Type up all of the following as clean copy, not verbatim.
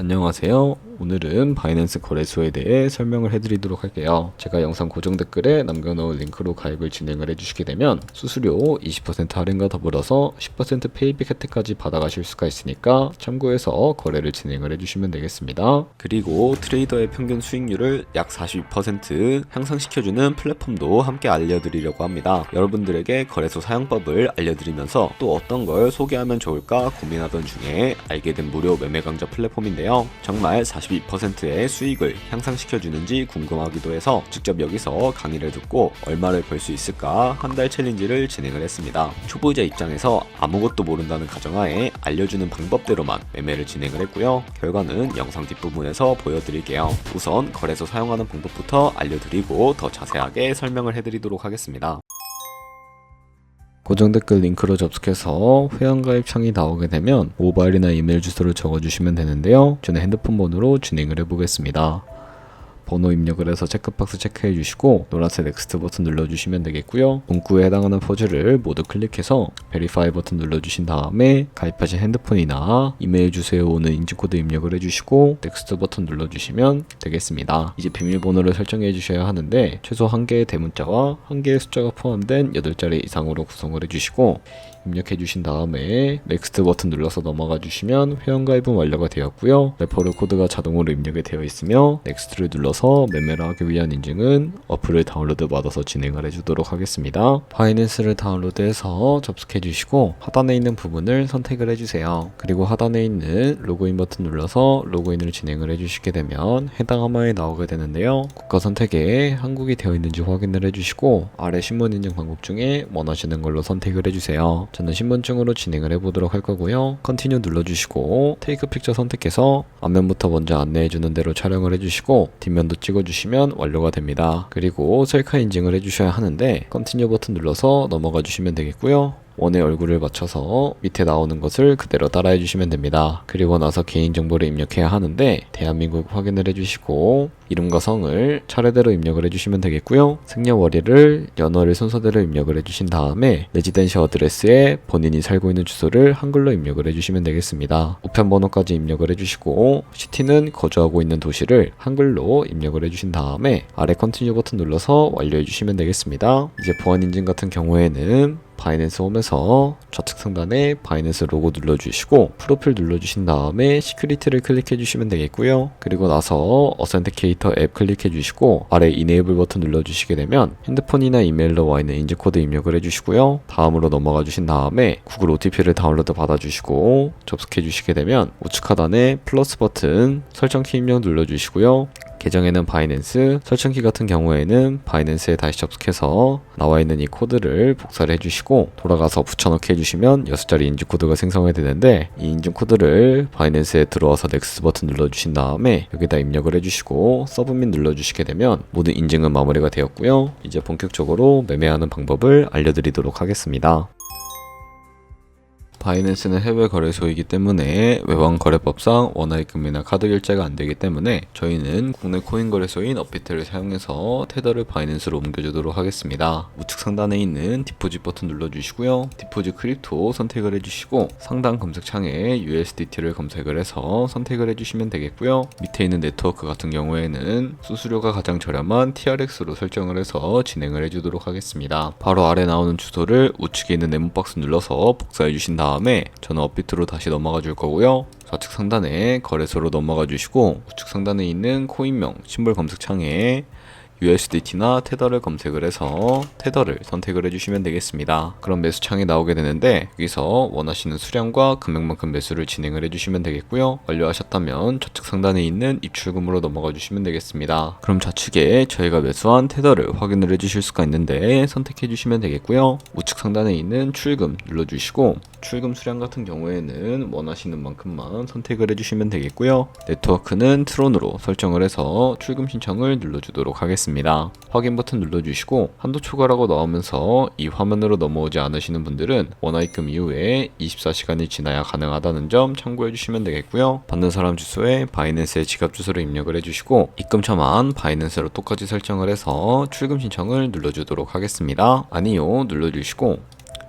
안녕하세요. 오늘은 바이낸스 거래소에 대해 설명을 해드리도록 할게요. 제가 영상 고정 댓글에 남겨놓은 링크로 가입을 진행을 해주시게 되면 수수료 20% 할인과 더불어서 10% 페이백 혜택까지 받아가실 수가 있으니까 참고해서 거래를 진행을 해주시면 되겠습니다. 그리고 트레이더의 평균 수익률을 약 42% 향상시켜주는 플랫폼도 함께 알려드리려고 합니다. 여러분들에게 거래소 사용법을 알려드리면서 또 어떤 걸 소개하면 좋을까 고민하던 중에 알게 된 무료 매매 강좌 플랫폼인데요. 정말 42%의 수익을 향상시켜주는지 궁금하기도 해서 직접 여기서 강의를 듣고 얼마를 벌 수 있을까 한 달 챌린지를 진행을 했습니다. 초보자 입장에서 아무것도 모른다는 가정하에 알려주는 방법대로만 매매를 진행을 했고요. 결과는 영상 뒷부분에서 보여드릴게요. 우선 거래소 사용하는 방법부터 알려드리고 더 자세하게 설명을 해드리도록 하겠습니다. 고정 댓글 링크로 접속해서 회원가입 창이 나오게 되면 모바일이나 이메일 주소를 적어주시면 되는데요. 저는 핸드폰 번호로 진행을 해보겠습니다. 번호 입력을 해서 체크박스 체크해 주시고 노란색 넥스트 버튼 눌러주시면 되겠고요. 문구에 해당하는 퍼즐을 모두 클릭해서 베리파이 버튼 눌러주신 다음에 가입하신 핸드폰이나 이메일 주소에 오는 인증코드 입력을 해주시고 넥스트 버튼 눌러주시면 되겠습니다. 이제 비밀번호를 설정해 주셔야 하는데 최소 1개의 대문자와 1개의 숫자가 포함된 8자리 이상으로 구성을 해주시고 입력해 주신 다음에 넥스트 버튼 눌러서 넘어가 주시면 회원가입은 완료가 되었고요. 레퍼럴 코드가 자동으로 입력이 되어 있으며 넥스트를 눌러서 매매를 하기 위한 인증은 어플을 다운로드 받아서 진행을 해주도록 하겠습니다. 바이낸스를 다운로드해서 접속해 주시고 하단에 있는 부분을 선택을 해주세요. 그리고 하단에 있는 로그인 버튼 눌러서 로그인을 진행을 해주시게 되면 해당 화면이 나오게 되는데요. 국가 선택에 한국이 되어 있는지 확인을 해주시고 아래 신분 인증 방법 중에 원하시는 걸로 선택을 해주세요. 저는 신분증으로 진행을 해보도록 할 거고요. 컨티뉴 눌러주시고 테이크 픽처 선택해서 앞면부터 먼저 안내해주는 대로 촬영을 해주시고 뒷면도 찍어주시면 완료가 됩니다. 그리고 셀카 인증을 해주셔야 하는데 컨티뉴 버튼 눌러서 넘어가 주시면 되겠고요. 원의 얼굴을 맞춰서 밑에 나오는 것을 그대로 따라해 주시면 됩니다. 그리고 나서 개인정보를 입력해야 하는데 대한민국 확인을 해주시고 이름과 성을 차례대로 입력을 해주시면 되겠고요. 생년월일을 연월일 순서대로 입력을 해주신 다음에 레지던시 어드레스에 본인이 살고 있는 주소를 한글로 입력을 해주시면 되겠습니다. 우편번호까지 입력을 해주시고 시티는 거주하고 있는 도시를 한글로 입력을 해주신 다음에 아래 컨티뉴 버튼 눌러서 완료해 주시면 되겠습니다. 이제 보안 인증 같은 경우에는 바이낸스 홈에서 좌측 상단에 바이낸스 로고 눌러주시고 프로필 눌러주신 다음에 시큐리티를 클릭해 주시면 되겠고요. 그리고 나서 어센티케이터 앱 클릭해 주시고 아래 이네이블 버튼 눌러주시게 되면 핸드폰이나 이메일로 와 있는 인증코드 입력을 해주시고요. 다음으로 넘어가 주신 다음에 구글 OTP를 다운로드 받아주시고 접속해 주시게 되면 우측 하단에 플러스 버튼 설정키 입력 눌러주시고요. 계정에는 바이낸스, 설정키 같은 경우에는 바이낸스에 다시 접속해서 나와 있는 이 코드를 복사를 해주시고 돌아가서 붙여넣기 해주시면 6자리 인증코드가 생성이 되는데 이 인증코드를 바이낸스에 들어와서 넥스트 버튼 눌러주신 다음에 여기다 입력을 해주시고 서브밋 눌러주시게 되면 모든 인증은 마무리가 되었고요. 이제 본격적으로 매매하는 방법을 알려드리도록 하겠습니다. 바이낸스는 해외 거래소이기 때문에 외환 거래법상 원화입금이나 카드 결제가 안되기 때문에 저희는 국내 코인 거래소인 업비트를 사용해서 테더를 바이낸스로 옮겨주도록 하겠습니다. 우측 상단에 있는 디포짓 버튼 눌러주시고요. 디포짓 크립토 선택을 해주시고 상단 검색창에 USDT를 검색을 해서 선택을 해주시면 되겠고요. 밑에 있는 네트워크 같은 경우에는 수수료가 가장 저렴한 TRX로 설정을 해서 진행을 해주도록 하겠습니다. 바로 아래 나오는 주소를 우측에 있는 네모 박스 눌러서 복사해 주신 다음에 저는 업비트로 다시 넘어가 줄 거고요. 좌측 상단에 거래소로 넘어가 주시고 우측 상단에 있는 코인명 심볼 검색창에 USDT나 테더를 검색을 해서 테더를 선택을 해주시면 되겠습니다. 그럼 매수창이 나오게 되는데 여기서 원하시는 수량과 금액만큼 매수를 진행을 해주시면 되겠고요. 완료하셨다면 좌측 상단에 있는 입출금으로 넘어가 주시면 되겠습니다. 그럼 좌측에 저희가 매수한 테더를 확인을 해주실 수가 있는데 선택해 주시면 되겠고요. 우측 상단에 있는 출금 눌러주시고 출금 수량 같은 경우에는 원하시는 만큼만 선택을 해주시면 되겠고요. 네트워크는 트론으로 설정을 해서 출금 신청을 눌러주도록 하겠습니다. 확인 버튼 눌러주시고 한도 초과라고 나오면서 이 화면으로 넘어오지 않으시는 분들은 원화입금 이후에 24시간이 지나야 가능하다는 점 참고해 주시면 되겠고요. 받는 사람 주소에 바이낸스의 지갑 주소를 입력을 해주시고 입금처만 바이낸스로 똑같이 설정을 해서 출금 신청을 눌러주도록 하겠습니다. 아니요 눌러주시고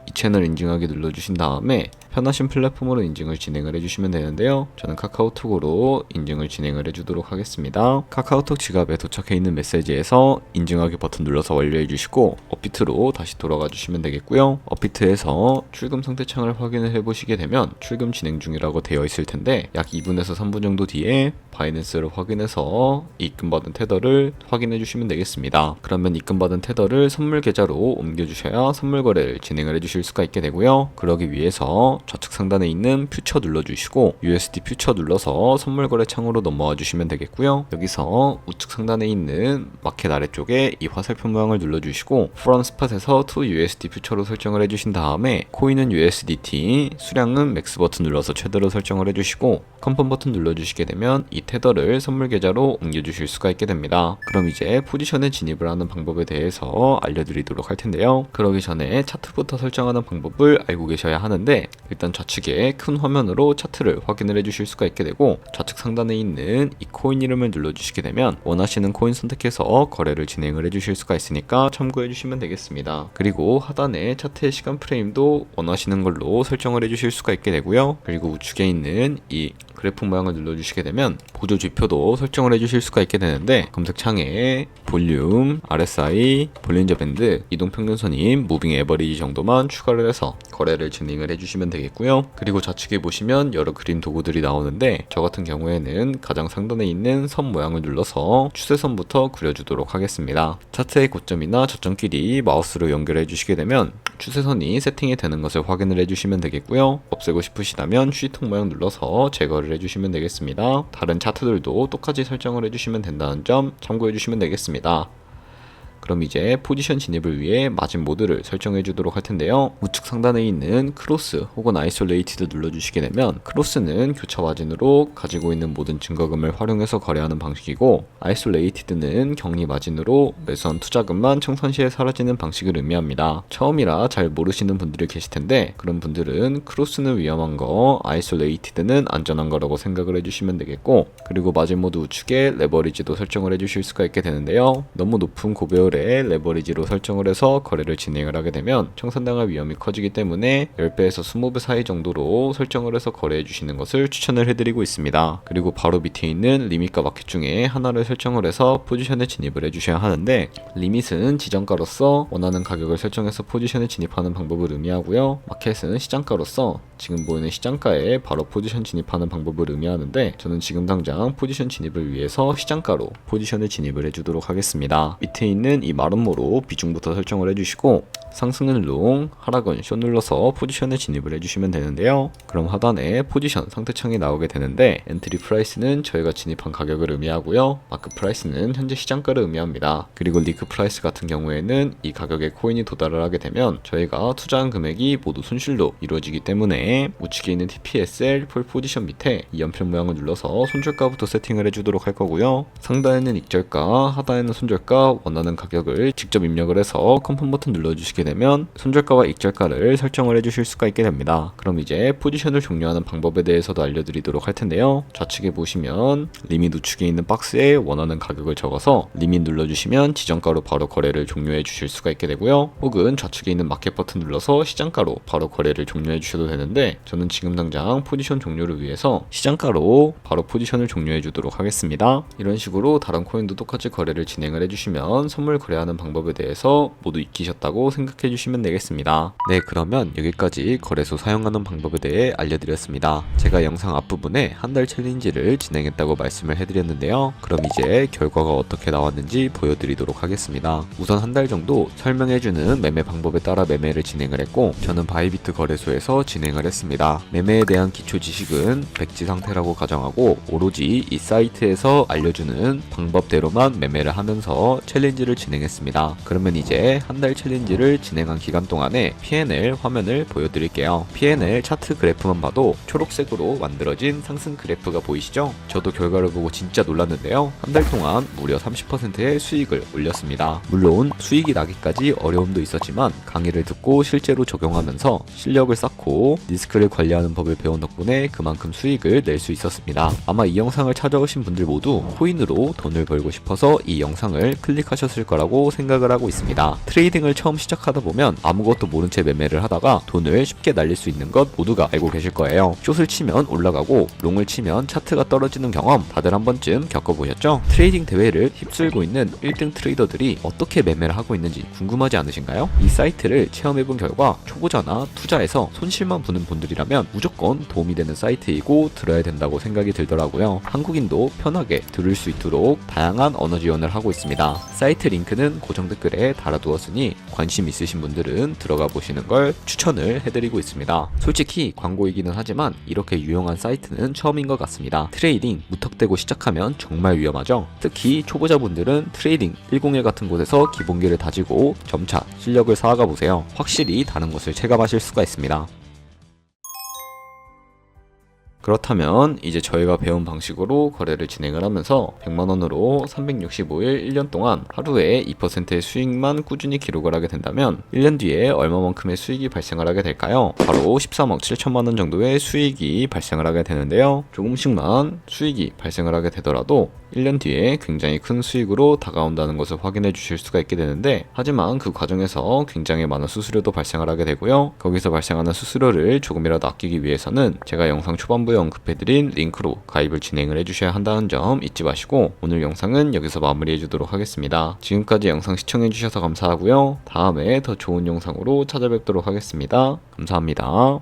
이 채널 인증하기 눌러주신 다음에 편하신 플랫폼으로 인증을 진행을 해주시면 되는데요. 저는 카카오톡으로 인증을 진행을 해주도록 하겠습니다. 카카오톡 지갑에 도착해 있는 메시지에서 인증하기 버튼 눌러서 완료해 주시고 업비트로 다시 돌아가 주시면 되겠고요. 업비트에서 출금 상태 창을 확인을 해보시게 되면 출금 진행 중이라고 되어 있을 텐데 약 2분에서 3분 정도 뒤에 바이낸스를 확인해서 입금받은 테더를 확인해 주시면 되겠습니다. 그러면 입금받은 테더를 선물 계좌로 옮겨주셔야 선물 거래를 진행을 해주실 수가 있게 되고요. 그러기 위해서 좌측 상단에 있는 퓨처 눌러주시고 USD 퓨처 눌러서 선물 거래 창으로 넘어와 주시면 되겠고요. 여기서 우측 상단에 있는 마켓 아래쪽에 이 화살표 모양을 눌러주시고 from spot에서 to USD 퓨처로 설정을 해주신 다음에 코인은 USDT, 수량은 맥스 버튼 눌러서 최대로 설정을 해주시고 컨펌 버튼 눌러주시게 되면 이 테더를 선물 계좌로 옮겨주실 수가 있게 됩니다. 그럼 이제 포지션에 진입을 하는 방법에 대해서 알려드리도록 할 텐데요. 그러기 전에 차트부터 설정하는 방법을 알고 계셔야 하는데 일단 좌측에 큰 화면으로 차트를 확인을 해주실 수가 있게 되고 좌측 상단에 있는 이 코인 이름을 눌러주시게 되면 원하시는 코인 선택해서 거래를 진행을 해주실 수가 있으니까 참고해 주시면 되겠습니다. 그리고 하단에 차트의 시간 프레임도 원하시는 걸로 설정을 해주실 수가 있게 되고요. 그리고 우측에 있는 이 그래프 모양을 눌러주시게 되면 보조 지표도 설정을 해주실 수가 있게 되는데 검색창에 볼륨, RSI, 볼린저 밴드, 이동평균선인 무빙 에버리지 정도만 추가를 해서 거래를 진행을 해주시면 되겠고요. 그리고 좌측에 보시면 여러 그림 도구들이 나오는데 저 같은 경우에는 가장 상단에 있는 선 모양을 눌러서 추세선부터 그려주도록 하겠습니다. 차트의 고점이나 저점끼리 마우스로 연결해 주시게 되면 추세선이 세팅이 되는 것을 확인을 해주시면 되겠고요. 없애고 싶으시다면 휴지통 모양 눌러서 제거를 해주시면 되겠습니다. 다른 차트들도 똑같이 설정을 해주시면 된다는 점 참고해 주시면 되겠습니다. 그럼 이제 포지션 진입을 위해 마진 모드를 설정해 주도록 할 텐데요. 우측 상단에 있는 크로스 혹은 아이솔레이티드 눌러주시게 되면 크로스는 교차 마진으로 가지고 있는 모든 증거금을 활용해서 거래하는 방식이고 아이솔레이티드는 격리 마진으로 매수한 투자금만 청산 시에 사라지는 방식을 의미합니다. 처음이라 잘 모르시는 분들이 계실 텐데 그런 분들은 크로스는 위험한 거, 아이솔레이티드는 안전한 거라고 생각을 해주시면 되겠고 그리고 마진 모드 우측에 레버리지도 설정을 해주실 수가 있게 되는데요. 너무 높은 고배율의 레버리지로 설정을 해서 거래를 진행을 하게 되면 청산당할 위험이 커지기 때문에 10배에서 20배 사이 정도로 설정을 해서 거래해 주시는 것을 추천을 해드리고 있습니다. 그리고 바로 밑에 있는 리밋과 마켓 중에 하나를 설정을 해서 포지션에 진입을 해주셔야 하는데 리밋은 지정가로서 원하는 가격을 설정해서 포지션에 진입하는 방법을 의미하고요. 마켓은 시장가로서 지금 보이는 시장가에 바로 포지션 진입하는 방법을 의미하는데 저는 지금 당장 포지션 진입을 위해서 시장가로 포지션에 진입을 해주도록 하겠습니다. 밑에 있는 이 마름모로 비중부터 설정을 해주시고 상승은 롱, 하락은 숏 눌러서 포지션에 진입을 해주시면 되는데요. 그럼 하단에 포지션 상태창이 나오게 되는데 엔트리 프라이스는 저희가 진입한 가격을 의미하고요. 마크 프라이스는 현재 시장가를 의미합니다. 그리고 리크 프라이스 같은 경우에는 이 가격에 코인이 도달을 하게 되면 저희가 투자한 금액이 모두 손실로 이루어지기 때문에 우측에 있는 TPSL 폴 포지션 밑에 이 연필 모양을 눌러서 손절가부터 세팅을 해주도록 할 거고요. 상단에는 익절가, 하단에는 손절가, 원하는 가격을 직접 입력을 해서 컨펌 버튼 눌러주시게 되면 손절가와 익절가를 설정을 해주실 수가 있게 됩니다. 그럼 이제 포지션을 종료하는 방법에 대해서도 알려드리도록 할 텐데요. 좌측에 보시면 리밋 우측에 있는 박스에 원하는 가격을 적어서 리밋 눌러주시면 지정가로 바로 거래를 종료해 주실 수가 있게 되고요. 혹은 좌측에 있는 마켓 버튼 눌러서 시장가로 바로 거래를 종료해 주셔도 되는데 저는 지금 당장 포지션 종료를 위해서 시장가로 바로 포지션을 종료해 주도록 하겠습니다. 이런 식으로 다른 코인도 똑같이 거래를 진행을 해주시면 선물 거래하는 방법에 대해서 모두 익히셨다고 생각해 주시면 되겠습니다. 네, 그러면 여기까지 거래소 사용하는 방법에 대해 알려드렸습니다. 제가 영상 앞부분에 한 달 챌린지를 진행했다고 말씀을 해드렸는데요. 그럼 이제 결과가 어떻게 나왔는지 보여드리도록 하겠습니다. 우선 한 달 정도 설명해주는 매매 방법에 따라 매매를 진행을 했고 저는 바이비트 거래소에서 진행을 했습니다. 매매에 대한 기초 지식은 백지 상태라고 가정하고 오로지 이 사이트에서 알려주는 방법대로만 매매를 하면서 챌린지를 진행했습니다. 그러면 이제 한 달 챌린지를 진행한 기간 동안에 P&L 화면을 보여드릴게요. P&L 차트 그래프만 봐도 초록색으로 만들어진 상승 그래프가 보이시죠? 저도 결과를 보고 진짜 놀랐는데요. 한 달 동안 무려 30%의 수익을 올렸습니다. 물론 수익이 나기까지 어려움도 있었지만 강의를 듣고 실제로 적용하면서 실력을 쌓고 리스크를 관리하는 법을 배운 덕분에 그만큼 수익을 낼 수 있었습니다. 아마 이 영상을 찾아오신 분들 모두 코인으로 돈을 벌고 싶어서 이 영상을 클릭하셨을 거라 거라고 생각을 하고 있습니다. 트레이딩을 처음 시작하다 보면 아무것도 모른 채 매매를 하다가 돈을 쉽게 날릴 수 있는 것 모두가 알고 계실 거예요. 숏을 치면 올라가고 롱을 치면 차트가 떨어지는 경험 다들 한 번쯤 겪어보셨죠? 트레이딩 대회를 휩쓸고 있는 1등 트레이더들이 어떻게 매매를 하고 있는지 궁금하지 않으신가요? 이 사이트를 체험해본 결과 초보자나 투자에서 손실만 보는 분들이라면 무조건 도움이 되는 사이트이고 들어야 된다고 생각이 들더라고요. 한국인도 편하게 들을 수 있도록 다양한 언어 지원을 하고 있습니다. 사이트 링크는 고정 댓글에 달아두었으니 관심 있으신 분들은 들어가 보시는 걸 추천을 해드리고 있습니다. 솔직히 광고이기는 하지만 이렇게 유용한 사이트는 처음인 것 같습니다. 트레이딩 무턱대고 시작하면 정말 위험하죠. 특히 초보자분들은 트레이딩 101 같은 곳에서 기본기를 다지고 점차 실력을 쌓아가 보세요. 확실히 다른 것을 체감하실 수가 있습니다. 그렇다면 이제 저희가 배운 방식으로 거래를 진행을 하면서 100만원으로 365일 1년 동안 하루에 2%의 수익만 꾸준히 기록을 하게 된다면 1년 뒤에 얼마만큼의 수익이 발생을 하게 될까요? 바로 13억 7천만원 정도의 수익이 발생을 하게 되는데요. 조금씩만 수익이 발생을 하게 되더라도 1년 뒤에 굉장히 큰 수익으로 다가온다는 것을 확인해 주실 수가 있게 되는데, 하지만 그 과정에서 굉장히 많은 수수료도 발생을 하게 되고요. 거기서 발생하는 수수료를 조금이라도 아끼기 위해서는 제가 영상 초반부에 언급해드린 링크로 가입을 진행을 해주셔야 한다는 점 잊지 마시고, 오늘 영상은 여기서 마무리해 주도록 하겠습니다. 지금까지 영상 시청해 주셔서 감사하고요. 다음에 더 좋은 영상으로 찾아뵙도록 하겠습니다. 감사합니다.